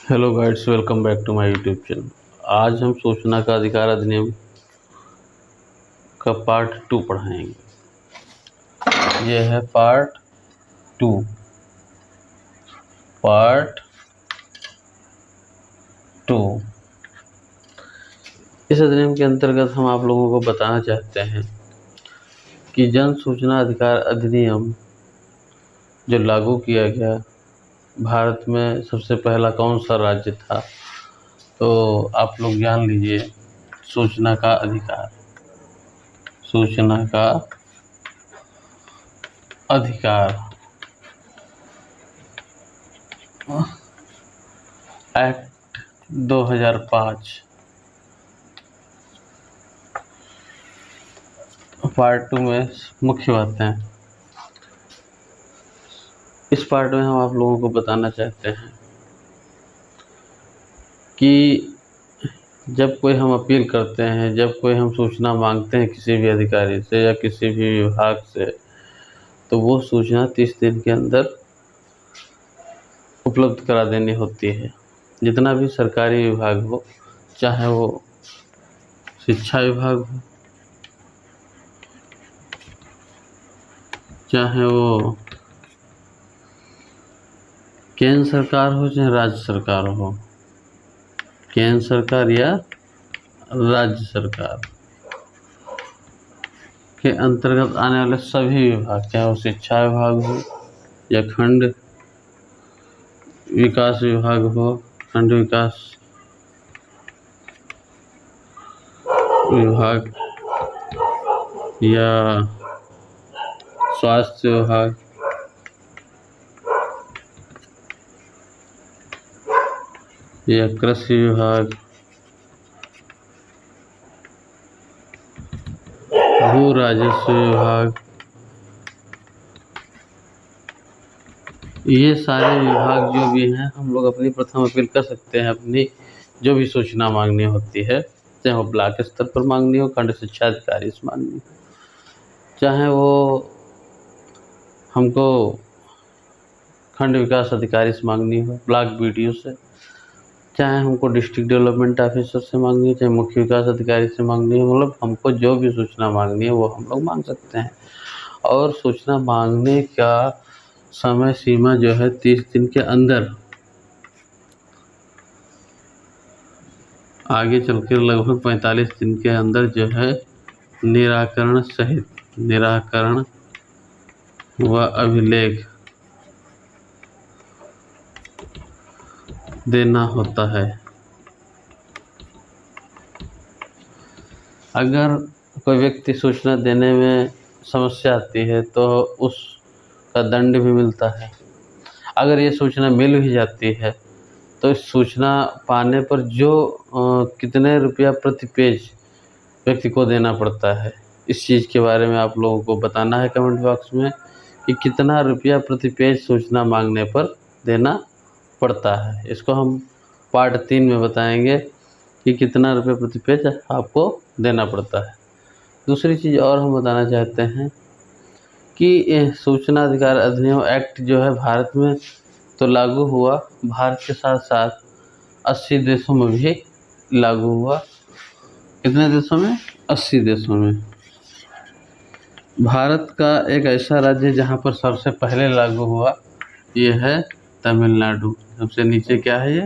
Hello guides, welcome back to my YouTube channel. आज हम सूचना का अधिकार अधिनियम का पार्ट 2 पढ़ाएंगे। यह है पार्ट 2। पार्ट 2 इस अधिनियम के अंतर्गत हम आप लोगों को बताना चाहते हैं कि जन सूचना अधिकार अधिनियम जो लागू किया गया, भारत में सबसे पहला कौन सा राज्य था। तो आप लोग जान लीजिए, सूचना का अधिकार। सूचना का अधिकार एक्ट 2005 पार्ट 2 में मुख्य बातें। इस पार्ट में हम आप लोगों को बताना चाहते हैं कि जब कोई हम अपील करते हैं, जब कोई हम सूचना मांगते हैं किसी भी अधिकारी से या किसी भी विभाग से, तो वो सूचना 30 दिन के अंदर उपलब्ध करा देनी होती है। जितना भी सरकारी विभाग हो, चाहे वो शिक्षा विभाग हो, चाहे वो केंद्र सरकार हो, चाहे राज्य सरकार हो, केंद्र सरकार या राज्य सरकार के अंतर्गत आने वाले सभी विभाग, चाहे वो शिक्षा विभाग हो या खंड विकास विभाग हो, खंड विकास विभाग या स्वास्थ्य विभाग या कृषि विभाग, भू राजस्व विभाग, ये सारे विभाग जो भी हैं, हम लोग अपनी प्रथम अपील कर सकते हैं। अपनी जो भी सूचना मांगनी होती है, चाहे वो ब्लॉक स्तर पर मांगनी हो, खंड शिक्षा अधिकारी से मांगनी हो, चाहे वो हमको खंड विकास अधिकारी से मांगनी हो, ब्लॉक बीडीओ से, चाहे हमको डिस्ट्रिक्ट डेवलपमेंट ऑफिसर से मांगनी है, चाहे मुख्य विकास अधिकारी से मांगनी है, मतलब हमको जो भी सूचना मांगनी है वो हम लोग मांग सकते हैं। और सूचना मांगने का समय सीमा जो है 30 दिन के अंदर, आगे चलकर लगभग 45 दिन के अंदर जो है निराकरण सहित निराकरण व अभिलेख देना होता है। अगर कोई व्यक्ति सूचना देने में समस्या आती है तो उसका दंड भी मिलता है। अगर ये सूचना मिल भी जाती है तो इस सूचना पाने पर जो कितने रुपया प्रति पेज व्यक्ति को देना पड़ता है, इस चीज़ के बारे में आप लोगों को बताना है कमेंट बॉक्स में कि कितना रुपया प्रति पेज सूचना मांगने पर देना पड़ता है। इसको हम पार्ट 3 में बताएंगे कि कितना रुपये प्रति पेज आपको देना पड़ता है। दूसरी चीज़ और हम बताना चाहते हैं कि सूचना अधिकार अधिनियम एक्ट जो है भारत में तो लागू हुआ, भारत के साथ साथ 80 देशों में भी लागू हुआ। कितने देशों में? 80 देशों में। भारत का एक ऐसा राज्य जहाँ पर सबसे पहले लागू हुआ, ये है तमिलनाडु। सबसे नीचे क्या है? ये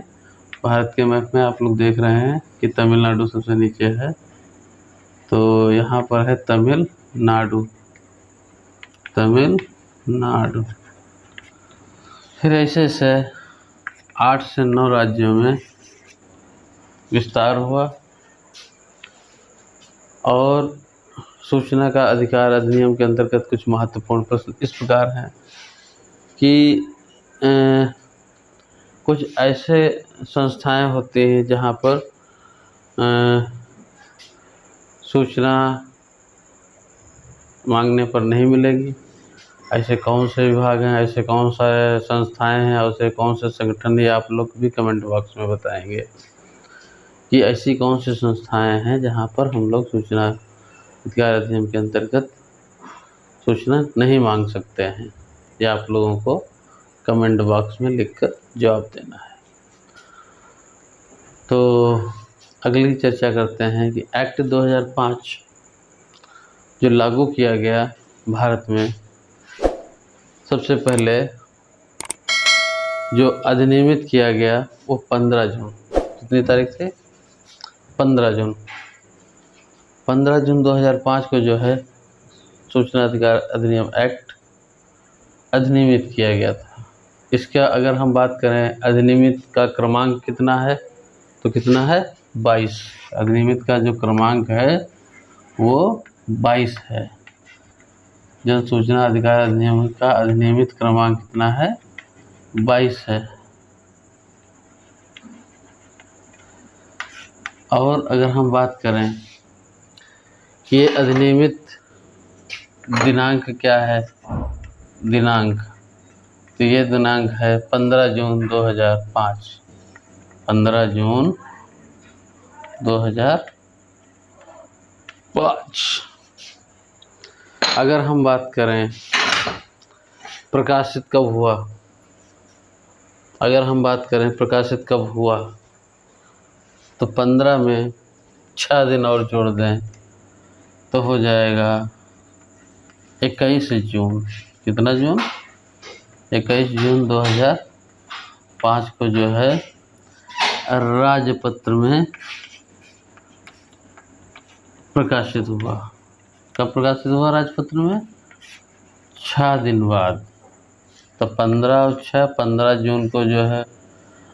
भारत के मैप में आप लोग देख रहे हैं कि तमिलनाडु सबसे नीचे है, तो यहाँ पर है तमिलनाडु। तमिलनाडु फिर ऐसे से 8 से 9 राज्यों में विस्तार हुआ। और सूचना का अधिकार अधिनियम के अंतर्गत कुछ महत्वपूर्ण प्रश्न इस प्रकार हैं कि कुछ ऐसे संस्थाएं होती हैं जहां पर सूचना मांगने पर नहीं मिलेगी। ऐसे कौन से विभाग हैं, ऐसे कौन सा संस्थाएं हैं, ऐसे कौन से संगठन, ये आप लोग भी कमेंट बॉक्स में बताएंगे कि ऐसी कौन सी संस्थाएं हैं जहां पर हम लोग सूचना अधिकार अधिनियम के अंतर्गत सूचना नहीं मांग सकते हैं। ये आप लोगों को कमेंट बॉक्स में लिखकर जवाब देना है। तो अगली चर्चा करते हैं कि एक्ट 2005 जो लागू किया गया भारत में, सबसे पहले जो अधिनियमित किया गया वो 15 जून, कितनी तारीख से? 15 जून 2005 को जो है सूचना अधिकार अधिनियम एक्ट अधिनियमित किया गया था। इसका अगर हम बात करें, अधिनियमित का क्रमांक कितना है, तो कितना है? 22। अधिनियमित का जो क्रमांक है वो 22 है। जन सूचना अधिकार अधिनियम का अधिनियमित क्रमांक कितना है? 22 है। और अगर हम बात करें कि ये अधिनियमित दिनांक क्या है, दिनांक, तो ये दिनांक है 15 जून 2005। 15 जून 2005। अगर हम बात करें प्रकाशित कब हुआ, अगर हम बात करें प्रकाशित कब हुआ, तो 15 में 6 दिन और जोड़ दें तो हो जाएगा 21 जून। कितना जून? 21 जून 2005 को जो है राजपत्र में प्रकाशित हुआ। कब प्रकाशित हुआ राजपत्र में? 6 दिन बाद। तो 15 और 6, 15 जून को जो है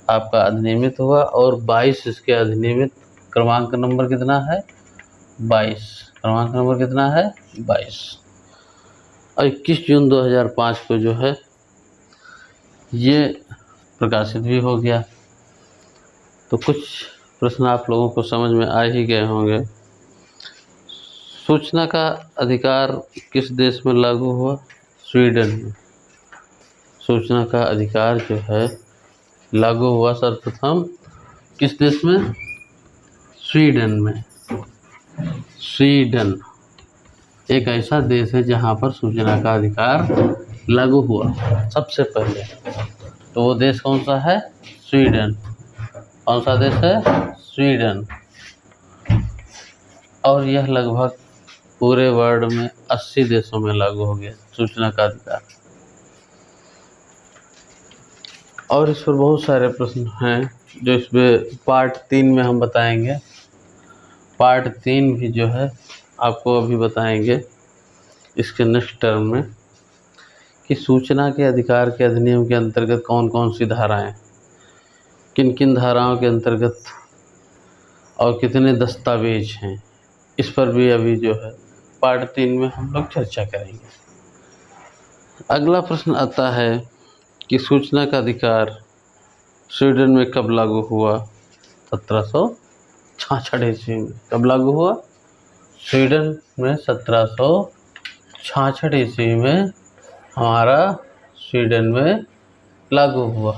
आपका अधिनियमित हुआ, और 22 इसके अधिनियमित क्रमांक नंबर कितना है? 22। क्रमांक नंबर कितना है? 22। और 21 जून 2005 को जो है ये प्रकाशित भी हो गया। तो कुछ प्रश्न आप लोगों को समझ में आ ही गए होंगे। सूचना का अधिकार किस देश में लागू हुआ? स्वीडन में। सूचना का अधिकार जो है लागू हुआ सर्वप्रथम किस देश में? स्वीडन में। स्वीडन एक ऐसा देश है जहाँ पर सूचना का अधिकार लागू हुआ सबसे पहले। तो वो देश कौन सा है? स्वीडन। कौन सा देश है? स्वीडन। और यह लगभग पूरे वर्ल्ड में 80 देशों में लागू हो गया सूचना का अधिकार। और इस पर बहुत सारे प्रश्न हैं जो इसमें पार्ट 3 में हम बताएंगे। पार्ट 3 भी जो है आपको अभी बताएंगे इसके नेक्स्ट टर्म में, कि सूचना के अधिकार के अधिनियम के अंतर्गत कौन कौन सी धाराएं, किन किन धाराओं के अंतर्गत, और कितने दस्तावेज हैं। इस पर भी अभी जो है पार्ट 3 में हम लोग चर्चा करेंगे। अगला प्रश्न आता है कि सूचना का अधिकार स्वीडन में कब लागू हुआ? 1766 ईस्वी में। कब लागू हुआ? स्वीडन में 1766 ईस्वी में हमारा स्वीडन में लागू हुआ।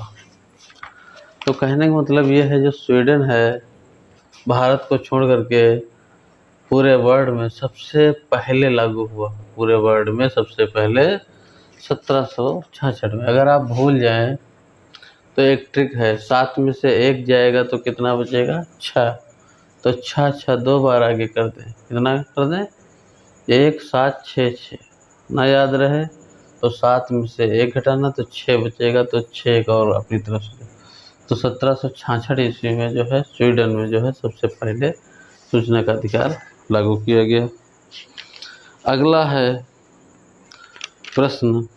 तो कहने का मतलब ये है, जो स्वीडन है भारत को छोड़ करके पूरे वर्ल्ड में सबसे पहले लागू हुआ। पूरे वर्ल्ड में सबसे पहले 1766 में। अगर आप भूल जाएं तो एक ट्रिक है, 7 में से 1 जाएगा तो कितना बचेगा? 6। तो 6 6 2 बार आगे कर दें, कितना कर दें? 1 7 6 6 ना याद रहे तो 7 में से 1 घटाना तो 6 बचेगा, तो 6 एक और अपनी तरफ से। तो 1766 ईस्वी में जो है स्वीडन में जो है सबसे पहले सूचना का अधिकार लागू किया गया। अगला है प्रश्न,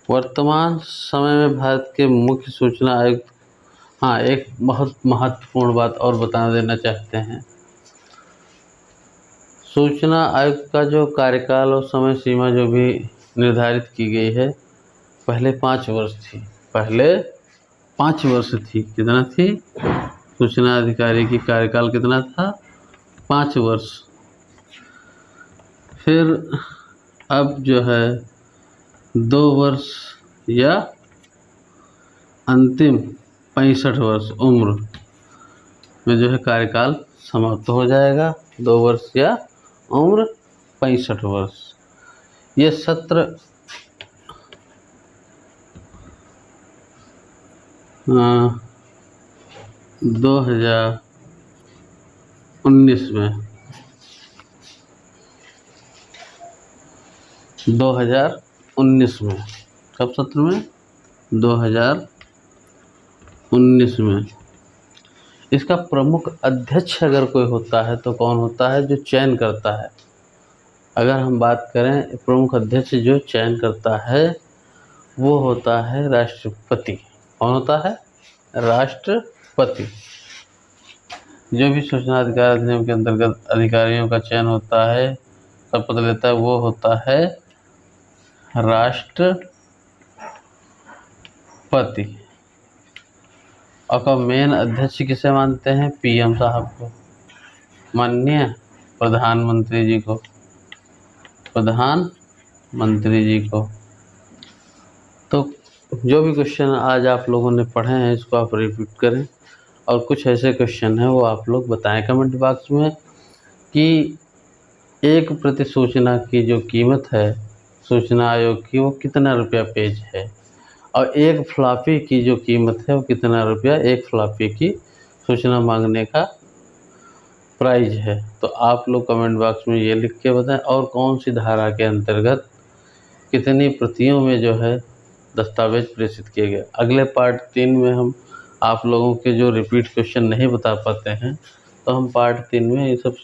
वर्तमान समय में भारत के मुख्य सूचना आयुक्त। हाँ, एक बहुत महत्वपूर्ण बात और बता देना चाहते हैं। सूचना आयुक्त का जो कार्यकाल और समय सीमा जो भी निर्धारित की गई है, पहले 5 वर्ष थी। पहले 5 वर्ष थी। कितना थी? सूचना अधिकारी की कार्यकाल कितना था? 5 वर्ष। फिर अब जो है 2 वर्ष या अंतिम 65 वर्ष उम्र में जो है कार्यकाल समाप्त हो जाएगा। 2 वर्ष या उम्र 65 वर्ष। ये सत्र 2019 में 2019 में कब सत्र में 2019 में इसका प्रमुख अध्यक्ष अगर कोई होता है तो कौन होता है, जो चयन करता है। अगर हम बात करें प्रमुख अध्यक्ष जो चयन करता है वो होता है राष्ट्रपति। कौन होता है, राष्ट्रपति। जो भी सूचना अधिकार अधिनियम के अंतर्गत अधिकारियों का चयन होता है, शपथ लेता है, वो होता है राष्ट्रपति। और मेन अध्यक्ष किसे मानते हैं, पीएम साहब को, माननीय प्रधानमंत्री जी को, प्रधानमंत्री जी को। तो जो भी क्वेश्चन आज आप लोगों ने पढ़े हैं इसको आप रिपीट करें, और कुछ ऐसे क्वेश्चन हैं वो आप लोग बताएं कमेंट बॉक्स में कि एक प्रति सूचना की जो कीमत है सूचना आयोग की वो कितना रुपया पेज है, और एक फ्लॉपी की जो कीमत है वो कितना रुपया एक फ्लॉपी की सूचना मांगने का प्राइस है। तो आप लोग कमेंट बॉक्स में ये लिख के बताएं, और कौन सी धारा के अंतर्गत कितनी प्रतियों में जो है दस्तावेज प्रेषित किए गए। अगले पार्ट 3 में हम आप लोगों के जो रिपीट क्वेश्चन नहीं बता पाते हैं तो हम पार्ट 3 में ये सब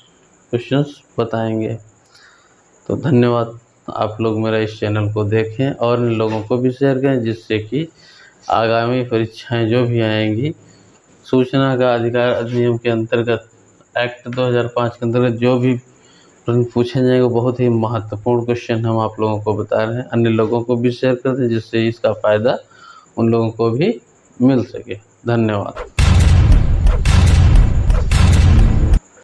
क्वेश्चंस बताएंगे। तो धन्यवाद, आप लोग मेरा इस चैनल को देखें और इन लोगों को भी शेयर करें, जिससे कि आगामी परीक्षाएं जो भी आएंगी सूचना का अधिकार अधिनियम के अंतर्गत एक्ट 2005 के अंतर्गत जो भी प्रश्न पूछे जाएंगे बहुत ही महत्वपूर्ण क्वेश्चन हम आप लोगों को बता रहे हैं। अन्य लोगों को भी शेयर कर दें जिससे इसका फ़ायदा उन लोगों को भी मिल सके। धन्यवाद।